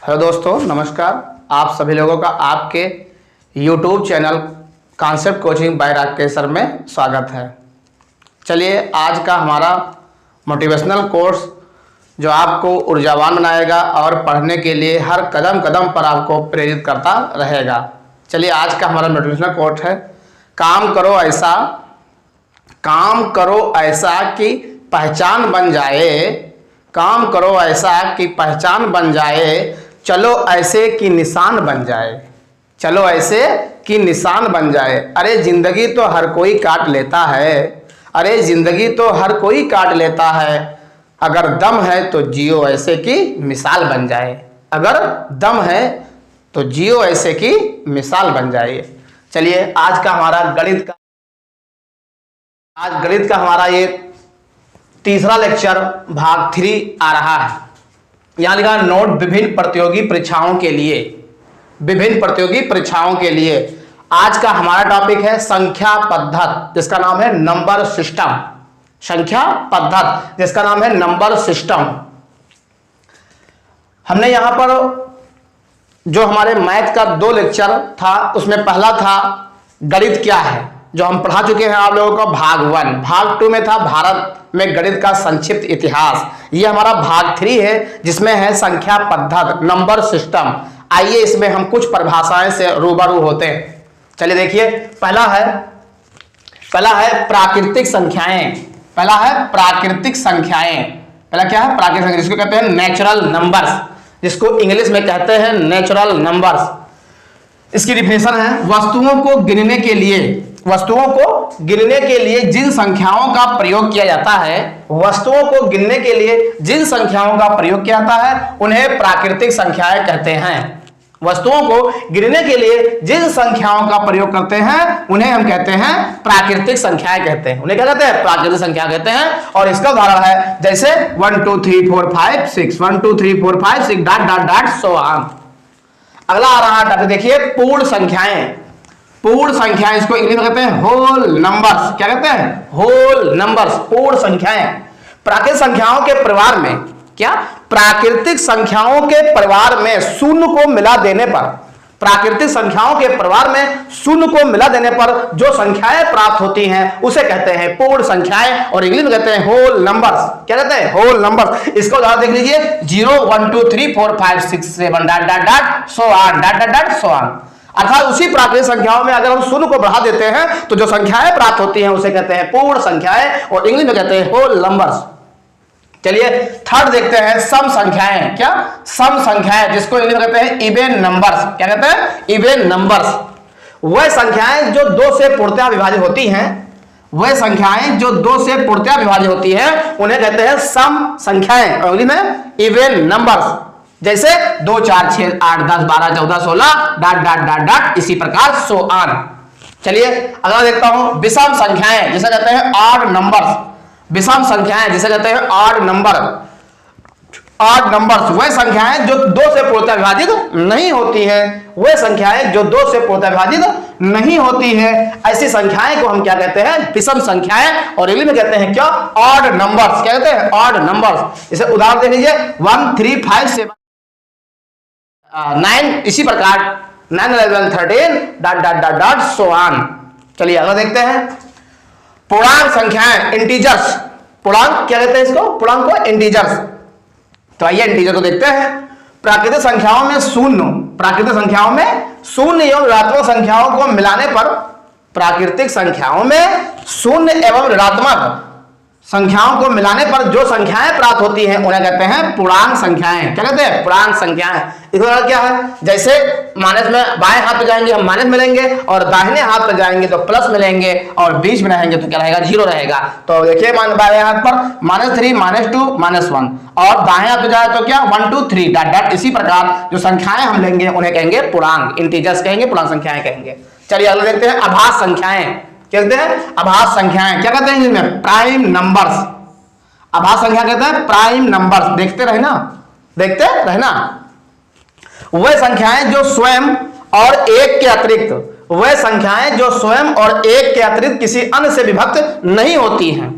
Hello दोस्तों, नमस्कार। आप सभी लोगों का आपके YouTube channel concept coaching bye Rakesh sir में स्वागत है। चलिए, आज का हमारा मोटिवेशनल कोर्स जो आपको ऊर्जावान बनाएगा और पढ़ने के लिए हर कदम कदम पर आपको प्रेरित करता रहेगा। चलिए, आज का हमारा मोटिवेशनल कोट है, काम करो ऐसा कि पहचान बन जाए। काम करो ऐसा कि पहचान बन जाए, चलो ऐसे कि निशान बन जाए। चलो ऐसे कि निशान बन जाए। अरे जिंदगी तो हर कोई काट लेता है। अरे जिंदगी तो हर कोई काट लेता है। अगर दम है तो जियो ऐसे कि मिसाल बन जाए। अगर दम है तो जियो ऐसे कि मिसाल बन जाए। चलिए, आज गणित का हमारा ये तीसरा लेक्चर भाग 3 आ रहा है। यहां लिखा नोट विभिन्न प्रतियोगी परीक्षाओं के लिए आज का हमारा टॉपिक है संख्या पद्धत, जिसका नाम है नंबर सिस्टम। संख्या पद्धत जिसका नाम है नंबर सिस्टम। हमने यहां पर जो हमारे मैथ का 2 लेक्चर था, उसमें पहला था गणित क्या है, जो हम पढ़ा चुके हैं आप लोगों को भाग 1। भाग 2 में था भारत में गणित का संक्षिप्त इतिहास। ये हमारा भाग 3 है, जिसमें है संख्या पद्धत, नंबर सिस्टम। आइए इसमें हम कुछ परिभाषाएं से रूबरू होते हैं। चलिए देखिए, पहला है प्राकृतिक संख्याएं। पहला क्या है? प्राकृतिक संख्या, जिसको कहते हैं नेचुरल नंबर्स, जिसको इंग्लिश में कहते हैं नेचुरल नंबर्स। इसकी डिफिनेशन है वस्तुओं को गिनने के लिए जिन संख्याओं का प्रयोग किया जाता है उन्हें प्राकृतिक संख्याएं कहते हैं। वस्तुओं को गिनने के लिए जिन संख्याओं का प्रयोग करते हैं उन्हें हम कहते हैं प्राकृतिक संख्याएं कहते हैं। उन्हें क्या कहते हैं? प्राकृतिक संख्या कहते हैं। और इसका उदाहरण है जैसे 1 2 3 4 5 6 1 2 3 4 5 6 dot dot dot so on. अगला आ रहा है, देखिए पूर्ण संख्याएं। इसको इंग्लिश में कहते हैं होल नंबर्स। क्या कहते हैं? होल नंबर्स, पूर्ण संख्याएं। प्राकृतिक संख्याओं के परिवार में शून्य को मिला देने पर जो संख्याएं प्राप्त होती हैं उसे कहते हैं पूर्ण संख्याएं, और इंग्लिश में कहते हैं होल नंबर्स। क्या कहते हैं? Whole numbers. इसका उदाहरण देख लीजिए 0 1 2 3 4 5 6 7 dot dot dot so on dot dot dot so on. अर्थात उसी प्राकृतिक संख्याओं में अगर हम शून्य को बढ़ा देते हैं तो जो संख्याएं प्राप्त होती हैं उसे कहते हैं पूर्ण संख्याएं, और इंग्लिश में कहते हैं होल नंबर्स। चलिए, थर्ड देखते हैं सम संख्याएं। क्या? सम संख्याएं, जिसको इंग्लिश में कहते हैं इवन नंबर्स। क्या कहते हैं? Even numbers. वह संख्याएं जो 2 से पूर्णतः विभाजित होती हैं उन्हें कहते हैं सम संख्याएं, और इंग्लिश में इवन नंबर्स। जैसे 2 4 6 8 10 12 14 16 डॉट डॉट डॉट डॉट, इसी प्रकार सो ऑन। चलिए, अगला देखता हूं विषम संख्याएं, जिसे कहते हैं ऑड नंबर्स। विषम संख्याएं जिसे कहते हैं ऑड नंबर्स, वह संख्याएं जो 2 से पूर्णतः विभाजित नहीं होती है। ऐसी संख्याएं को हम क्या कहते हैं? विषम संख्याएं, और इंग्लिश में कहते हैं क्या? Odd numbers. क्या कहते हैं? Odd numbers. इसे उदाहरण देख लीजिए 1 3 5 7 9, इसी प्रकार 9 11 13 dot dot dot dot so on. चलिए, अगला देखते हैं पूर्णांक संख्याएं, इंटीजर्स। पूर्णांक क्या कहते हैं इसको? पूर्णांक को इंटीजर्स। तो आइए इंटीजर को देखते हैं। प्राकृतिक संख्याओं में शून्य एवं ऋणात्मक संख्याओं को मिलाने पर जो संख्याएं प्राप्त होती हैं उन्हें कहते हैं पूर्णांक संख्याएं। क्या कहते हैं? पूर्णांक संख्याएं। इसका क्या है? जैसे माइनस में बाएं हाथ पे जाएंगे हम माइनस मिलेंगे, और दाहिने हाथ पे जाएंगे तो प्लस मिलेंगे, और बीच में रहेंगे तो क्या रहेगा? 0 रहेगा। तो देखिए बाएं हाथ पर -3 -2 -1, और दाएं हाथ पे जाए तो क्या? 1 2 3 डॉट डॉट। इसी प्रकार जो संख्याएं हम लेंगे उन्हें कहेंगे पूर्णांक, इंटीजर्स कहेंगे, पूर्णांक संख्याएं कहेंगे। चलिए, अगला देखते हैं आभास संख्याएं। क्या कहते हैं? आभास संख्याएं। क्या कहते हैं इसमें? Prime numbers. आभास संख्या कहते हैं प्राइम नंबर्स। देखते रहना। वह संख्याएं जो स्वयं और एक के अतिरिक्त किसी अन्य से विभक्त नहीं होती हैं।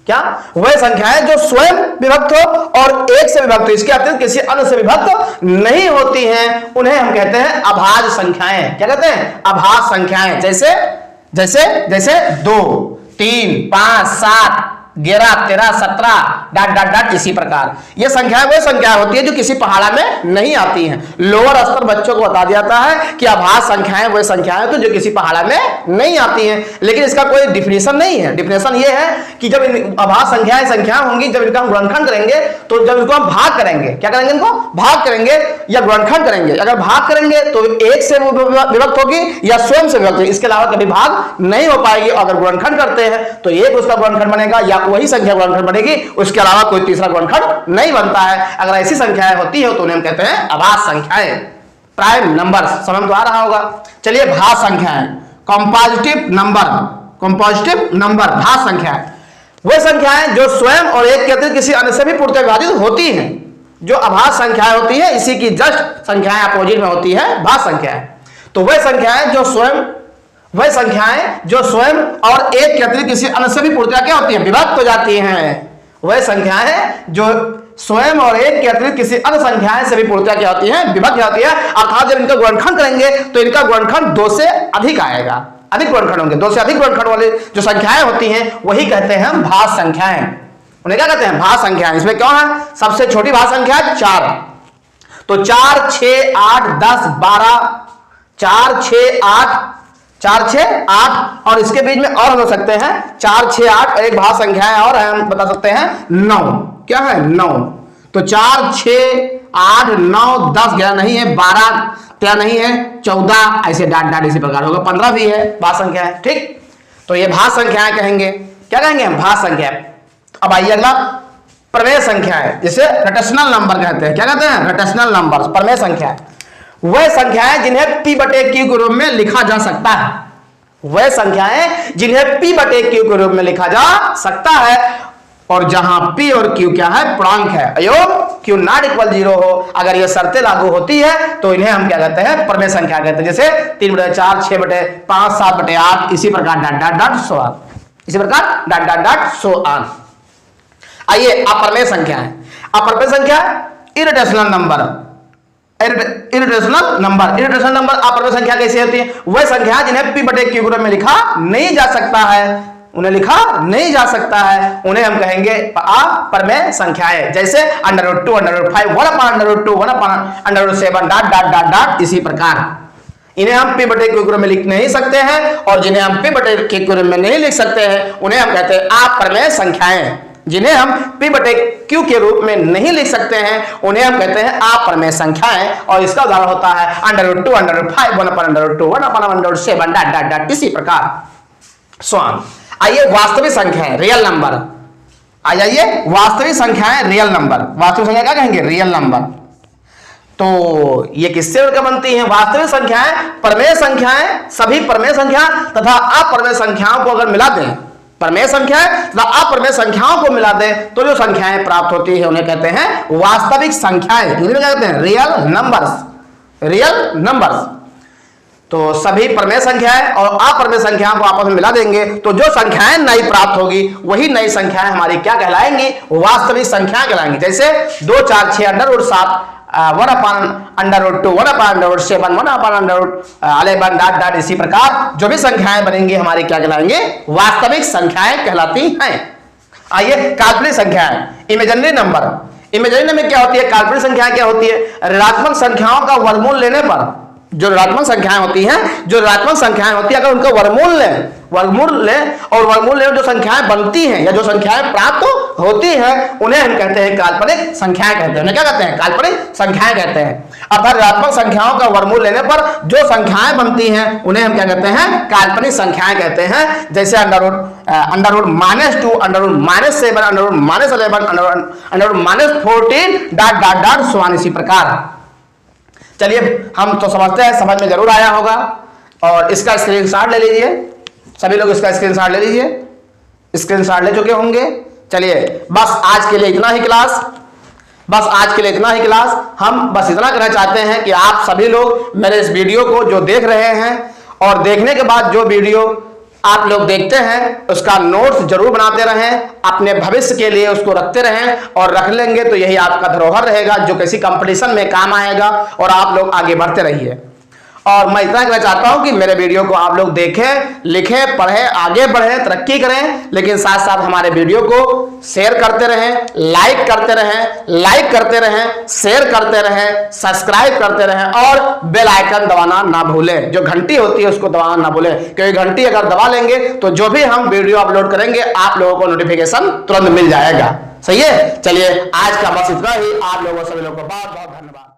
क्या? वह संख्याएं जो स्वयं विभक्त हो और एक से विभक्त हो, इसके अतिरिक्त किसी अन्य से विभक्त नहीं होती हैं, उन्हें हम कहते हैं अभाज्य संख्याएं। क्या कहते हैं? अभाज्य संख्याएं। जैसे जैसे जैसे 2, 3, 5, 7, 11, 13, 17 डॉट डॉट डॉट इसी प्रकार। ये संख्याएं वो संख्या होती है जो किसी पहाड़ा में नहीं आती हैं। लोअर स्तर बच्चों को बता दिया जाता है कि अभाज्य संख्याएं वो संख्याएं तो जो किसी पहाड़ा में नहीं आती हैं, लेकिन इसका कोई डिफिनेशन नहीं है। डिफिनेशन ये है कि जब अभाज्य संख्याएं होंगी, जब इनका हम गुणनखंड करेंगे तो जब इनको हम भाग करेंगे, क्या करेंगे? इनको भाग करेंगे या गुणनखंड करेंगे। अगर भाग करेंगे तो एक से विभक्त होगी या स्वयं से विभक्त होगी, इसके अलावा कभी भाग नहीं हो पाएगी। अगर गुणनखंड करते हैं तो एक उसका गुणनखंड बनेगा या वही संख्या गुणनखंड बनेगी, उसके अलावा कोई तीसरा गुणनखंड नहीं बनता है। अगर ऐसी संख्याएं होती है तो उन्हें हम कहते हैं अभाज्य संख्याएं, प्राइम नंबर। समझ तो आ रहा होगा। चलिए भाज्य संख्याएं, कंपोजिटिव नंबर, कंपोजिटिव नंबर भाज्य संख्याएं वह संख्याएं जो स्वयं और एक के अतिरिक्त किसी अन्य से भी पूर्णतः विभाजित होती हैं। जो अभाज्य संख्याएं होती है इसी की जस्ट संख्याएं अपोजिट में होती है भाज्य संख्याएं। तो वह संख्याएं जो स्वयं और एक के अतिरिक्त किसी अन्य से भी पूर्णतः क्या होती हैं? विभक्त हो जाती हैं। वह संख्याएं जो स्वयं और एक के अतिरिक्त किसी अन्य संख्याएं से भी पूर्णतः क्या होती हैं? विभक्त होती है। अर्थात जब इनका गुणनखंड करेंगे तो इनका गुणनखंड 2 से अधिक आएगा, अधिक गुणनखंड होंगे। 2 से अधिक गुणनखंड वाले जो संख्याएं होती हैं वही कहते हैं भाज्य संख्याएं। उन्हें क्या कहते हैं? भाज्य संख्याएं। इसमें क्या है? सबसे छोटी भाज्य संख्या 4। तो 4, 6, 8, 10, 12, 4, 6, 8 और इसके बीच में और हो सकते हैं 4, 6, 8 और एक भाज्य संख्याएं और हम बता सकते हैं 9। क्या है? 9। तो 4, 6, 8, 9, 10, 11 नहीं है, 12, 13 नहीं है, 14 ऐसे डाट डाट इसी प्रकार होगा, 15 भी है भाज्य संख्या है। ठीक, तो ये भाज्य संख्याएं कहेंगे। क्या कहेंगे हम? भाज्य संख्या। अब आइए अगला, प्रमेय संख्याएं, जिसे रोटेशनल नंबर कहते हैं। क्या कहते हैं? रोटेशनल नंबर, प्रमेय संख्याएं। वह संख्याएं जिन्हें p बटे q के रूप में लिखा जा सकता है। वह संख्याएं जिन्हें p बटे q के रूप में लिखा जा सकता है और जहां p और q क्या है? पूर्णांक है। अयोग q नॉट इक्वल 0 हो, अगर ये शर्तें लागू होती है तो इन्हें हम क्या कहते हैं? प्रमेय संख्या कहते हैं। जैसे 3/4, 6/5, 7/8 इसी प्रकार dot dot dot so on, इसी प्रकार dot dot dot so on. आइए अप्रमेय संख्याएं। अप्रमेय संख्या इररेशनल नंबर, इररेशनल नंबर अप्रमेय संख्या कैसी होती है? वह संख्या जिन्हें p बटे q के रूप में लिखा नहीं जा सकता है, उन्हें लिखा नहीं जा सकता है, उन्हें हम कहेंगे अप्रमेय संख्याएं। जैसे √2, √5, 1/√2, 1/√7 डाट डाट डाट डाट इसी प्रकार। इन्हें हम p बटे q के रूप में लिख नहीं सकते हैं और जिन्हें हम p बटे q के रूप में नहीं लिख सकते हैं उन्हें हम कहते हैं अप्रमेय संख्याएं। जिन्हें हम p बटे q के रूप में नहीं लिख सकते हैं उन्हें हम कहते हैं अप्रमेय संख्याएं। और इसका उदाहरण होता है √2, √5, 1/√2, 1/√7 डाट डाट डाट इसी प्रकार स्वान। आइए वास्तविक संख्याएं, रियल नंबर। आ जाइए वास्तविक संख्याएं, रियल नंबर। वास्तविक संख्या क्या कहेंगे? Real number. तो ये किससे मिलकर बनती हैं? वास्तविक संख्याएं, प्रमेय संख्याएं, सभी प्रमेय संख्या तथा अप्रमेय संख्याओं को अगर मिला दें, प्रमेय संख्याएं तथा अप्रमेय संख्याओं को मिला दें तो जो संख्याएं प्राप्त होती है उन्हें कहते हैं वास्तविक संख्याएं। इंग्लिश में क्या कहते हैं? Real numbers, real numbers. तो सभी प्रमेय संख्याएं और अप्रमेय संख्याओं को आपस में मिला देंगे तो जो संख्याएं नई प्राप्त होगी वही नई संख्याएं हमारी क्या कहलाएंगी? वास्तविक संख्याएं कहलाएंगी। जैसे 2, 4, 6, √7, 1/√2, 1/√7, 1/11 डाट डाट इसी प्रकार जो भी संख्याएं बनेंगी हमारी क्या कहलाएंगे? वास्तविक संख्याएं कहलाती हैं। आइए काल्पनिक संख्याएं, इमेजिनरी नंबर। इमेजिनरी नंबर क्या होती है? काल्पनिक संख्याएं क्या होती है? ऋणात्मक संख्याओं का वर्गमूल लेने पर जो ऋणात्मक संख्याएं होती हैं, अगर उनका वर्गमूल लें और वर्गमूल लें जो संख्याएं बनती हैं या जो संख्याएं प्राप्त होती हैं उन्हें हम कहते हैं काल्पनिक संख्याएं कहते हैं। उन्हें क्या कहते हैं? काल्पनिक संख्याएं कहते हैं। अर्थात ऋणात्मक संख्याओं का वर्गमूल लेने पर जो संख्याएं बनती हैं उन्हें हम क्या कहते हैं? काल्पनिक संख्याएं कहते हैं। जैसे √-2, √-7, √-11, dot dot dot so on इसी प्रकार। चलिए हम तो समझते हैं, समझ में जरूर आया होगा और इसका स्क्रीनशॉट ले लीजिए। सभी लोग इसका स्क्रीनशॉट ले लीजिए, स्क्रीनशॉट ले चुके होंगे। चलिए बस आज के लिए इतना ही क्लास, हम बस इतना कहना चाहते हैं कि आप सभी लोग मेरे इस वीडियो को जो देख रहे हैं और देखने के बाद जो वीडियो आप लोग देखते हैं, उसका नोट्स जरूर बनाते रहें, अपने भविष्य के लिए उसको रखते रहें, और रख लेंगे तो यही आपका धरोहर रहेगा जो किसी कंपटीशन में काम आएगा, और आप लोग आगे बढ़ते रहिए। और मैं इतना कहना चाहता हूं कि मेरे वीडियो को आप लोग देखें, लिखें, पढ़ें, आगे बढ़ें, तरक्की करें, लेकिन साथ साथ हमारे वीडियो को शेयर करते रहें, लाइक करते रहें, शेयर करते रहें, सब्सक्राइब करते रहें, और बेल आइकन दबाना ना भूलें, जो घंटी होती है उसको दबाना ना भूलें, क्योंकि घंटी अगर दबा लेंगे तो जो भी हम वीडियो अपलोड करेंगे आप लोगों को नोटिफिकेशन तुरंत मिल जाएगा। सही है, चलिए आज का बस इतना ही। आप लोगों सभी लोगों को बहुत बहुत धन्यवाद।